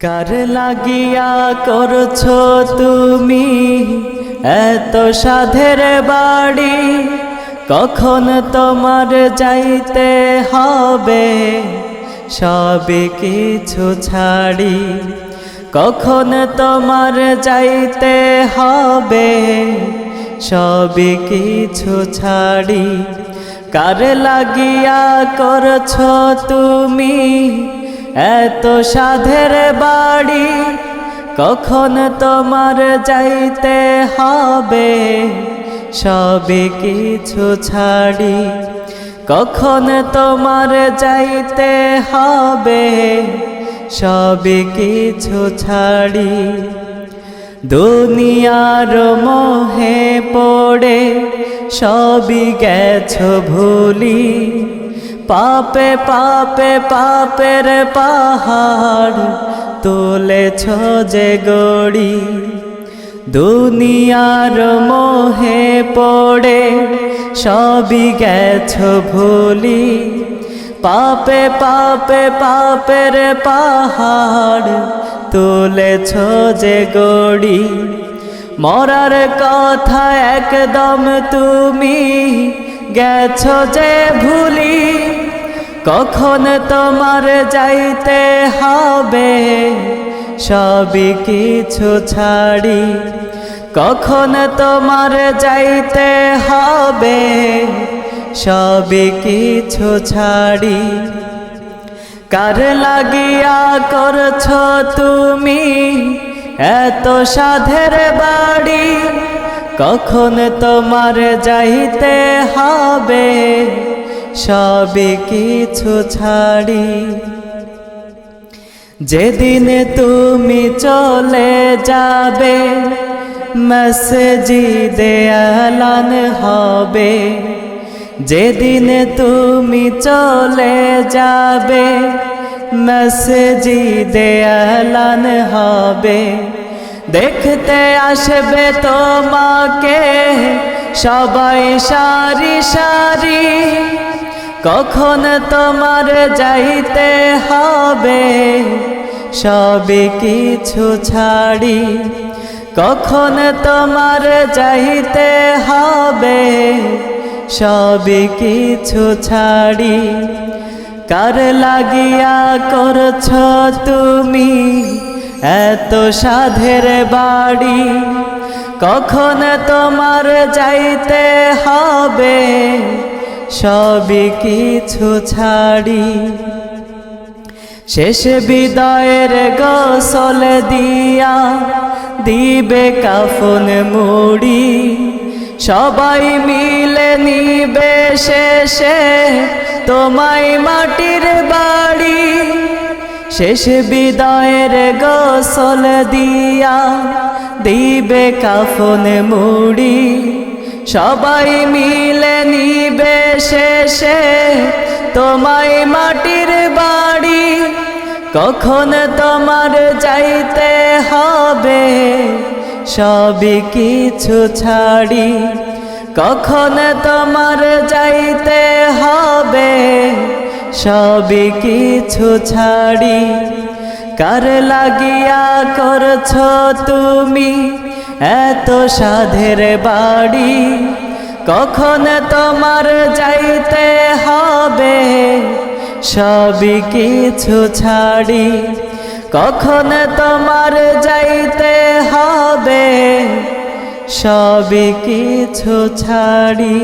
কার লাগিয়া করছো তুমি এত সাধের বাড়ি, কখন তোমার যাইতে হবে সবই কিছু ছাড়ি। কখন তোমার যাইতে হবে সবই কিছু ছাড়ি। কার লাগিয়া করছো তুমি এত সাধের বাড়ি, কখন তোমার যাইতে হবে সবই কিছু ছাড়ি। কখন তোমার যাইতে হবে সবই কিছু ছাড়ি। দুনিয়ার মোহে পড়ে সবই গেছো ভুলি, পাপে পাপে পাপের পাহাড় তুলেছ যে গড়ি। দুনিয়ার মোহে পড়ে সবই গেছো ভুলি, পাপে পাপে পাপের পাহাড় তুলেছ যে গড়ি। মরার কথা একদম তুমি গেছো যে ভুলি, কখন তোমার যাইতে হবে সবই কিছু ছাড়ি। কখন তোমার যাইতে হবে সবই কিছু ছাড়ি। কার লাগিয়া করছো তুমি এত সাধের বাড়ি, কখন তোমার যাইতে হবে সবই কিছু ছাড়ি। যেদিন তুমি চলে যাবে মসজিদে এলান হবে। যেদিন তুমি চলে যাবে মসজিদে এলান হবে। দেখতে আসবে তোমাকে সবাই সারি সারি, কখন তোমার যাইতে হবে সবই কিছু ছাড়ি। কখন তোমার যাইতে হবে সবই কিছু ছাড়ি। কার লাগিয়া করছো তুমি এত সাধের বাড়ি, কখন তোমার যাইতে হবে সবই কিছু ছাড়ি। শেষ বিদায়ের গোসল দিয়া দিবে কাফন মুড়ি, সবাই মিলে নিবে শেষে তোমায় মাটির বাড়ি। শেষ বিদায়ের গোসল দিয়া দিবে কাফন মুড়ি, সবাই মিলে নিবে শেষে তোমায় মাটির বাড়ি। কখন তোমার যাইতে হবে সবই কিছু ছাড়ি। কখন তোমার যাইতে হবে সবই কিছু ছাড়ি। কার লাগিয়া করছো তুমি এত সাধের বাড়ি, কখন তোমার যাইতে হবে সবই কিছু ছাড়ি। কখন তোমার যাইতে হবে সবই কিছু ছাড়ি।